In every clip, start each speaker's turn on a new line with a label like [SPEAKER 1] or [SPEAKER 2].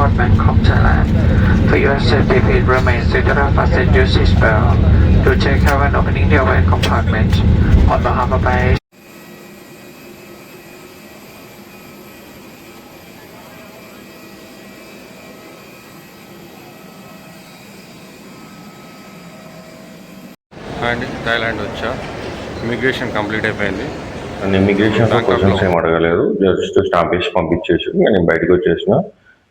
[SPEAKER 1] Airport Bangkok, Thailand. For your safety, please remain seated and fasten your seatbelt. To check how and opening the overhead compartment. On behalf of Air
[SPEAKER 2] అండి Thailand వచ్చా. Immigration complete అయిపోయింది.
[SPEAKER 3] And ఇమిగ్రేషన్లో questions ఏం అడగలేదు, just stamp వేసి పంపించేసి ఇంకా నేను బయటకు వచ్చేసిన.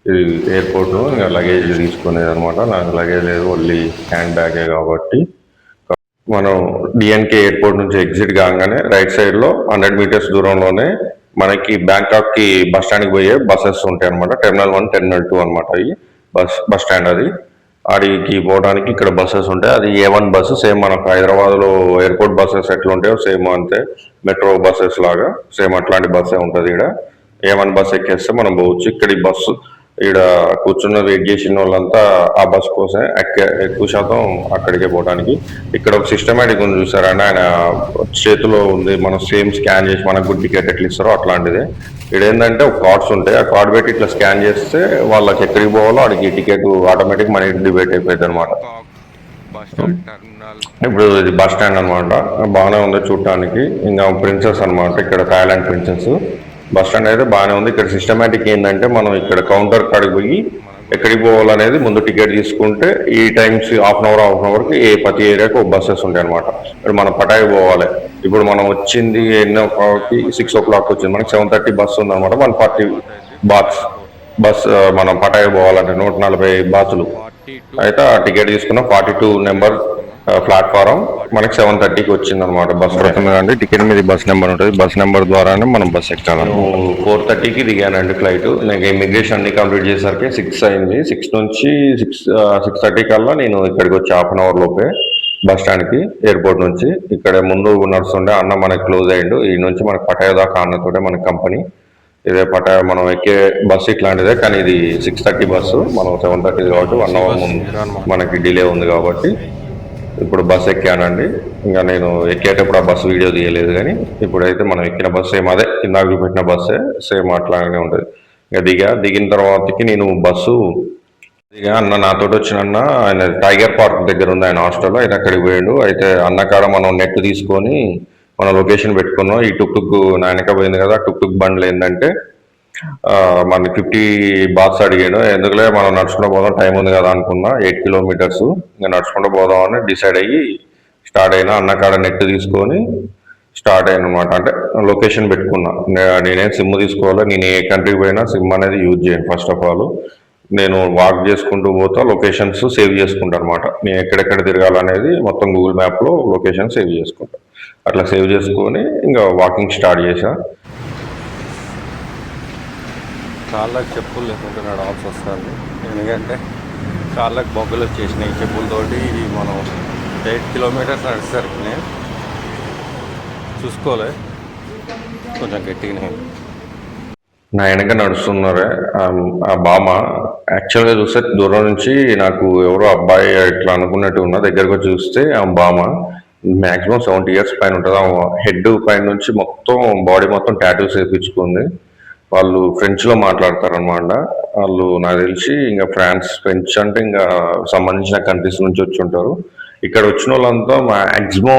[SPEAKER 3] ఇది ఎయిర్పోర్ట్లో ఇంకా లగేజ్ తీసుకునేది అనమాట. నాకు లగేజ్ లేదు, ఓన్లీ హ్యాండ్ బ్యాగే కాబట్టి మనం డిఎన్కే ఎయిర్పోర్ట్ నుంచి ఎగ్జిట్ కాగానే రైట్ సైడ్లో 100 మీటర్స్ దూరంలోనే మనకి బ్యాంకాక్కి బస్ స్టాండ్కి పోయే బస్సెస్ ఉంటాయి అనమాట. టెర్మినల్ 1, టెర్మినల్ 2 అనమాట. అవి బస్ స్టాండ్ అది. ఆడికి పోవడానికి ఇక్కడ బస్సెస్ ఉంటాయి. అది A1 బస్సు, సేమ్ మనకు హైదరాబాద్లో ఎయిర్పోర్ట్ బస్సెస్ ఎట్లా ఉంటాయో సేమ్ అంతే, మెట్రో బస్సెస్ లాగా సేమ్ అట్లాంటి బస్సే ఉంటుంది. ఇక్కడ A1 బస్ ఎక్కేస్తే మనం పోవచ్చు. ఇక్కడ ఈ బస్సు ఇక్కడ కూర్చున్న వెయిట్ చేసిన వాళ్ళంతా ఆ బస్ కోసం ఎక్కువ శాతం అక్కడికే పోవడానికి. ఇక్కడ ఒక సిస్టమేటిక్ ఉంది చూసారండి, ఆయన చేతిలో ఉంది, మనం సేమ్ స్కాన్ చేసి మనకు గుడ్ టికెట్ ఎట్లా ఇస్తారో అట్లాంటిదే. ఇక్కడ ఏంటంటే ఒక కార్డ్స్ ఉంటాయి, ఆ కార్డ్ పెట్టి ఇట్లా స్కాన్ చేస్తే వాళ్ళకి ఎక్కడికి పోవాలో అడిగి టికెట్ ఆటోమేటిక్ మన డిబేట్ అయిపోయింది అనమాట. ఇప్పుడు ఇది బస్ స్టాండ్ అనమాట, బాగానే ఉంది చూడటానికి. ఇంకా ప్రిన్సెస్ అనమాట, ఇక్కడ థాయిలాండ్ ప్రిన్సెస్. బస్ స్టాండ్ అయితే బాగానే ఉంది. ఇక్కడ సిస్టమేటిక్ ఏంటంటే మనం ఇక్కడ కౌంటర్ కాడికి పోయి ఎక్కడికి పోవాలనేది ముందు టికెట్ తీసుకుంటే ఈ టైమ్స్ హాఫ్ అన్ అవర్కి ప్రతి ఏరియాకి ఒక బస్సెస్ ఉంటాయి అనమాట. ఇప్పుడు మనం పటాయి పోవాలి. ఇప్పుడు మనం వచ్చింది ఎన్నో 6 o'clock వచ్చింది, మనకి 7:30 బస్సు ఉంది అనమాట. 140 బస్ మనం పటాయి పోవాలంటే 140 బాతులు అయితే ఆ టికెట్ తీసుకున్న 42 నెంబర్ ప్లాట్ఫారం మనకి 7:30కి వచ్చింది అనమాట. బస్ అండి టికెట్ మీద బస్ నెంబర్ ఉంటుంది, బస్ నెంబర్ ద్వారానే మనం బస్ ఎక్కాలి. 4:30కి దిగానండి ఫ్లైట్. నాకు ఇమిగ్రేషన్ అన్ని కంప్లీట్ చేసరికి 6 అయింది. 6 నుంచి 6:30 కల్లా నేను ఇక్కడికి వచ్చి హాఫ్ అన్ అవర్ లోపే బస్ స్టాండ్కి, ఎయిర్పోర్ట్ నుంచి. ఇక్కడ ముందు నడుస్తుండే అన్న మనకి క్లోజ్ అయ్యిండు. ఈ నుంచి మనకి పటాయ దాకా అన్నతోటే మనకి కంపెనీ. ఇదే పటాయ మనం ఎక్కే బస్సు ఇట్లాంటిదే, కానీ ఇది 6:30 బస్సు, మనం 7:30 కాబట్టి 1 అవర్ ముందు మనకి డిలే ఉంది కాబట్టి ఇప్పుడు బస్ ఎక్కానండి. ఇంకా నేను ఎక్కేటప్పుడు ఆ బస్సు వీడియో తీయలేదు, కానీ ఇప్పుడైతే మనం ఎక్కిన బస్సు సేమ్ అదే, ఇందాక చూపెట్టిన బస్సే సేమ్ అట్లానే ఉంటుంది. ఇక దిగిన తర్వాతకి నేను బస్సు అన్న నాతో వచ్చిన అన్న, ఆయన టైగర్ పార్క్ దగ్గర ఉంది ఆయన హాస్టల్లో, అయితే అక్కడికి పోయాడు. అయితే అన్న కాడ మనం నెట్ తీసుకొని మన లొకేషన్ పెట్టుకున్నాం. ఈ టుక్ నాయనక పోయింది కదా, టుక్ బండ్లు ఏంటంటే మన 50 బాత్స్ అడిగాడు. ఎందుకులే మనం నడుచుకుంటూ పోదాం, టైం ఉంది కదా అనుకున్నా. 8 kilometers ఇంకా నడుచుకుంటూ పోదాం అని డిసైడ్ అయ్యి స్టార్ట్ అయినా. అన్న కాడ నెట్ తీసుకొని స్టార్ట్ అయ్యాను అనమాట. అంటే లొకేషన్ పెట్టుకున్నా. నేనేం సిమ్ తీసుకోవాలి, నేను ఏ కంట్రీకి పోయినా సిమ్ అనేది యూజ్ చేయను. ఫస్ట్ ఆఫ్ ఆల్ నేను వాక్ చేసుకుంటూ పోతా, లొకేషన్స్ సేవ్ చేసుకుంటాను అనమాట. నేను ఎక్కడెక్కడ తిరగాలనేది మొత్తం గూగుల్ మ్యాప్లో లొకేషన్ సేవ్ చేసుకుంటా. అట్లా సేవ్ చేసుకొని ఇంకా వాకింగ్ స్టార్ట్ చేశా.
[SPEAKER 2] కాళ్ళకి చెప్పులు లేకుంటే నడవాల్సి వస్తుంది, ఎందుకంటే కాళ్ళకి బొగ్గలు వచ్చేసినాయి చెప్పులతోటి. ఇది మనం 8 kilometers నడిచేసరికి చూసుకోలే, కొంచెం గట్టిగానే.
[SPEAKER 3] నా వెనక నడుస్తున్నారే ఆ బామ్మ, యాక్చువల్గా చూస్తే దూరం నుంచి నాకు ఎవరో అబ్బాయి ఇట్లా అనుకున్నట్టు ఉన్నా. దగ్గరకు వచ్చి చూస్తే ఆ బామ్మ మ్యాక్సిమం 70 years పైన ఉంటుంది. ఆ హెడ్ పైన నుంచి మొత్తం బాడీ మొత్తం టాటూస్ వేయించుకుంది. వాళ్ళు ఫ్రెంచ్లో మాట్లాడతారనమాట. వాళ్ళు నాకు తెలిసి ఇంకా ఫ్రెంచ్ అంటే ఇంకా సంబంధించిన కంట్రీస్ నుంచి వచ్చి ఉంటారు. ఇక్కడ వచ్చిన వాళ్ళంతా మ్యాక్సిమం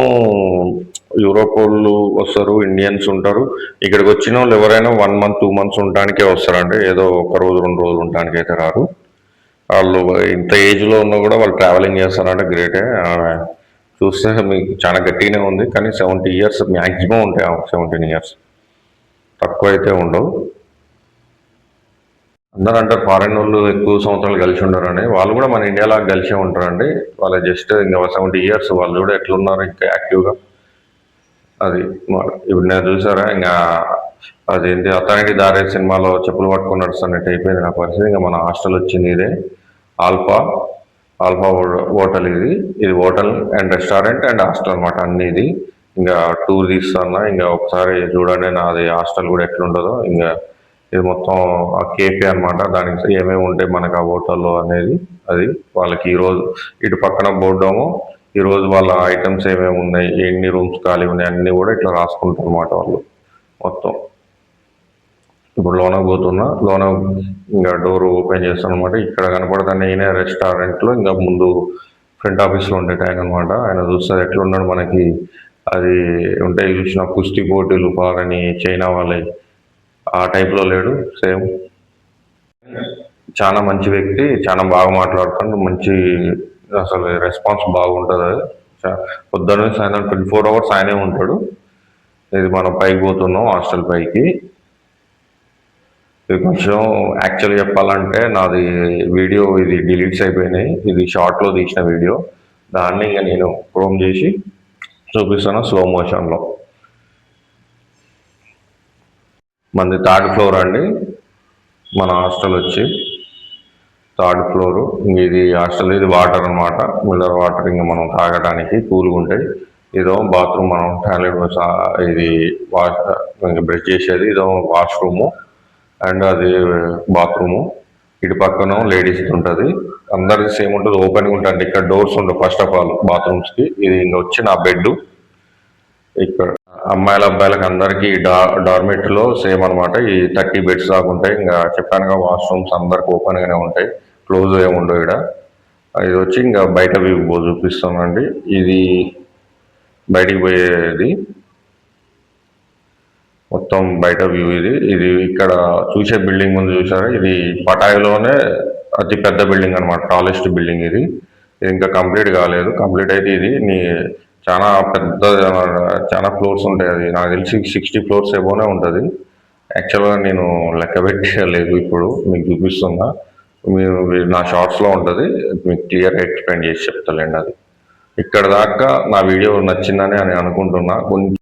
[SPEAKER 3] యూరోప్ వాళ్ళు వస్తారు, ఇండియన్స్ ఉంటారు. ఇక్కడికి వచ్చిన వాళ్ళు ఎవరైనా 1 month 2 months ఉండటానికే వస్తారంటే, ఏదో 1 రోజు 2 రోజులు ఉండటానికి అయితే రారు. వాళ్ళు ఇంత ఏజ్లో ఉన్నా కూడా వాళ్ళు ట్రావెలింగ్ చేస్తారంటే గ్రేటే. చూస్తే మీకు చాలా గట్టిగానే ఉంది, కానీ 70 years మ్యాక్సిమం ఉంటాయి. 17 years తక్కువ అయితే ఉండవు. అందరూ అంటారు ఫారెన్ వాళ్ళు ఎక్కువ సంవత్సరాలు కలిసి ఉండరని. వాళ్ళు కూడా మన ఇండియాలో కలిసే ఉంటారండి. వాళ్ళు జస్ట్ ఇంకా 70 years వాళ్ళు కూడా ఎట్లున్నారు ఇంకా యాక్టివ్గా. అది ఇప్పుడు నేను చూసారా, ఇంకా అదేంటి అతనికి దారే సినిమాలో చెప్పులు పట్టుకుని నడుస్తున్నట్టు అయిపోయింది నా పరిస్థితి. ఇంకా మన హాస్టల్ వచ్చింది ఇదే ఆల్ఫా హోటల్. ఇది hotel and restaurant and hostel అనమాట అన్ని. ఇది ఇంకా టూర్ తీస్తున్నా, ఇంకా ఒకసారి చూడండి నాది హాస్టల్ కూడా ఎట్లుంటుందో. ఇంకా ఇది మొత్తం ఆ కేఫే అనమాట, దానికి ఏమేమి ఉంటాయి మనకు ఆ హోటల్లో అనేది. అది వాళ్ళకి ఈరోజు ఇటు పక్కన బోర్డేమో ఈరోజు వాళ్ళ ఐటమ్స్ ఏమేమి ఉన్నాయి, ఎన్ని రూమ్స్ ఖాళీ ఉన్నాయి అన్నీ కూడా ఇట్లా రాసుకుంటారు అనమాట వాళ్ళు మొత్తం. ఇప్పుడు లోన పోతున్నా, లోన ఇంకా డోర్ ఓపెన్ చేస్తాను అనమాట. ఇక్కడ కనపడతాను ఈయన రెస్టారెంట్లో ఇంకా ముందు ఫ్రంట్ ఆఫీస్లో ఉండేట ఆయన అనమాట. ఆయన చూస్తారు ఎట్లున్నాడు మనకి అది ఉంటాయి చూసిన కుస్తీ పోటీలు బాగాని చైనా వాళ్ళే ఆ టైప్లో లేడు, సేమ్. చాలా మంచి వ్యక్తి, చాలా బాగా మాట్లాడుతాడు, మంచి అసలు రెస్పాన్స్ బాగుంటుంది. అది పొద్దున్న సాయంత్రం 24 hours ఆయనే ఉంటాడు. ఇది మనం పైకి పోతున్నాం, హాస్టల్ పైకి. ఇది కొంచెం యాక్చువల్గా చెప్పాలంటే నాది వీడియో ఇది డిలీట్స్ అయిపోయినాయి. ఇది షార్ట్లో తీసిన వీడియో, దాన్ని ఇంకా నేను క్రోమ్ చేసి చూపిస్తాను స్లో మోషన్లో. మనది 3rd floor అండి. మన హాస్టల్ వచ్చి 3rd floor. ఇది హాస్టల్, ఇది వాటర్ అనమాట, మిల్లర్ వాటర్. ఇంకా మనం తాగడానికి కూల్గా ఉంటాయి. ఇదో బాత్రూమ్, మనం టాయిలెట్, ఇది వాష్ బ్రష్ చేసేది, ఇదో వాష్రూము అండ్ అది బాత్రూము. ఇటు పక్కన లేడీస్ ఉంటుంది, అందరిది సేమ్ ఉంటుంది, ఓపెన్గా ఉంటుంది. ఇక్కడ డోర్స్ ఉండవు ఫస్ట్ ఆఫ్ ఆల్ బాత్రూమ్స్కి. ఇది ఇంకా వచ్చి నా బెడ్. ఇక్కడ అమ్మాయిల అబ్బాయిలకు అందరికీ డార్మెట్లో సేమ్ అనమాట. ఈ 30 beds దాకా ఉంటాయి. ఇంకా చెప్పానుగా వాష్రూమ్స్ అందరికి ఓపెన్గానే ఉంటాయి, క్లోజ్ ఏముండవు ఇక్కడ. ఇది వచ్చి ఇంకా బయట వ్యూ చూపిస్తానండి. ఇది బయటికి పోయేది, మొత్తం బయట వ్యూ. ఇది ఇక్కడ చూసే బిల్డింగ్ ముందు చూసారా, ఇది పటాయిలోనే అతి పెద్ద బిల్డింగ్ అనమాట, టాలెస్ట్ బిల్డింగ్. ఇది ఇంకా కంప్లీట్ కాలేదు. కంప్లీట్ అయితే ఇది చాలా పెద్ద, చాలా ఫ్లోర్స్ ఉంటాయి. అది నాకు తెలిసి 60 floors ఏమోనే ఉంటుంది. యాక్చువల్గా నేను లెక్క పెట్టలేదు, ఇప్పుడు మీకు చూపిస్తున్నా. మీరు నా షార్ట్స్లో ఉంటుంది, మీకు క్లియర్గా ఎక్స్ప్లెయిన్ చేసి చెప్తాలేండి. అది ఇక్కడ దాకా నా వీడియో నచ్చిందని అని అనుకుంటున్నా. కొంచెం